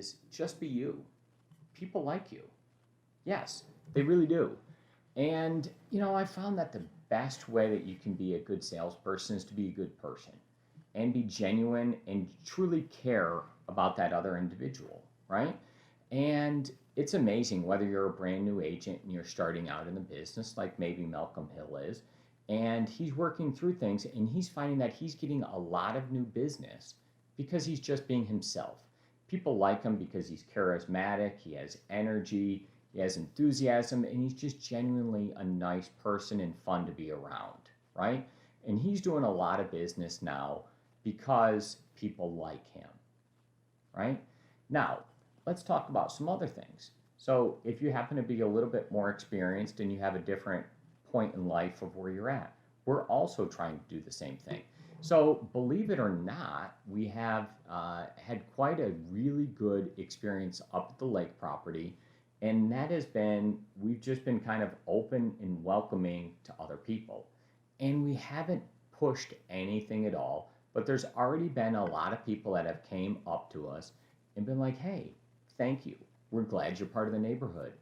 is just be you. People like you. Yes, they really do. And, I found that the best way that you can be a good salesperson is to be a good person and be genuine and truly care about that other individual, right? And it's amazing whether you're a brand new agent and you're starting out in the business, like maybe Malcolm Hill is, and he's working through things and he's finding that he's getting a lot of new business because he's just being himself. People like him because he's charismatic, he has energy, he has enthusiasm, and he's just genuinely a nice person and fun to be around, right? And he's doing a lot of business now because people like him, right? Now, let's talk about some other things. So if you happen to be a little bit more experienced and you have a different point in life of where you're at, we're also trying to do the same thing. So believe it or not, we have had quite a really good experience up at the lake property. And that has been, we've just been kind of open and welcoming to other people. And we haven't pushed anything at all, but there's already been a lot of people that have came up to us and been like, hey, thank you. We're glad you're part of the neighborhood.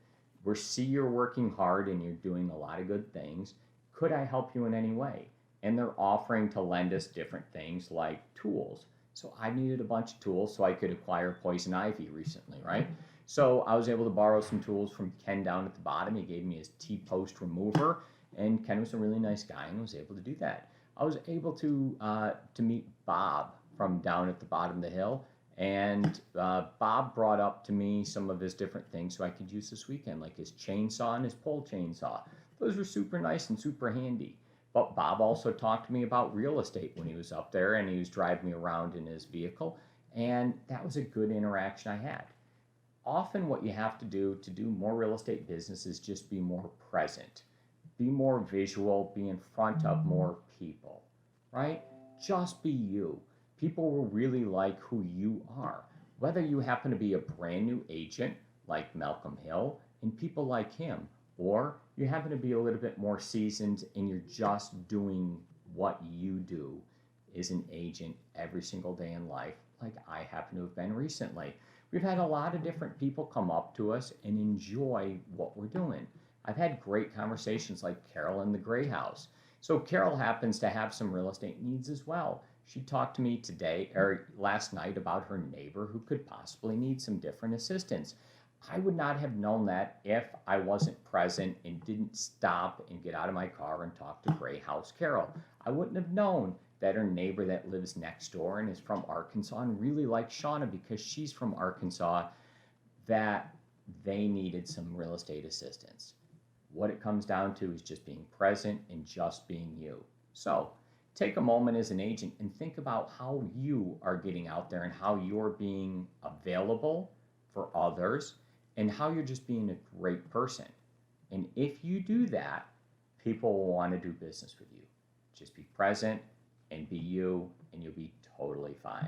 We see you're working hard and you're doing a lot of good things. Could I help you in any way? And they're offering to lend us different things like tools. So I needed a bunch of tools so I could acquire poison ivy recently, right? So I was able to borrow some tools from Ken down at the bottom. He gave me his T-post remover, and Ken was a really nice guy and was able to do that. I was able to meet Bob from down at the bottom of the hill, and Bob brought up to me some of his different things so I could use this weekend, like his chainsaw and his pole chainsaw. Those were super nice and super handy. But Bob also talked to me about real estate when he was up there, and he was driving me around in his vehicle, and that was a good interaction I had. Often what you have to do more real estate business is just be more present, be more visual, be in front of more people, right? Just be you. People will really like who you are. Whether you happen to be a brand new agent like Malcolm Hill and people like him, or you happen to be a little bit more seasoned and you're just doing what you do as an agent every single day in life, like I happen to have been recently. We've had a lot of different people come up to us and enjoy what we're doing. I've had great conversations like Carol in the Gray House. So Carol happens to have some real estate needs as well. She talked to me last night about her neighbor who could possibly need some different assistance. I would not have known that if I wasn't present and didn't stop and get out of my car and talk to Gray House Carol. I wouldn't have known that her neighbor that lives next door and is from Arkansas and really likes Shauna because she's from Arkansas, that they needed some real estate assistance. What it comes down to is just being present and just being you. So take a moment as an agent and think about how you are getting out there and how you're being available for others and how you're just being a great person. And if you do that, people will want to do business with you. Just be present and be you, and you'll be totally fine.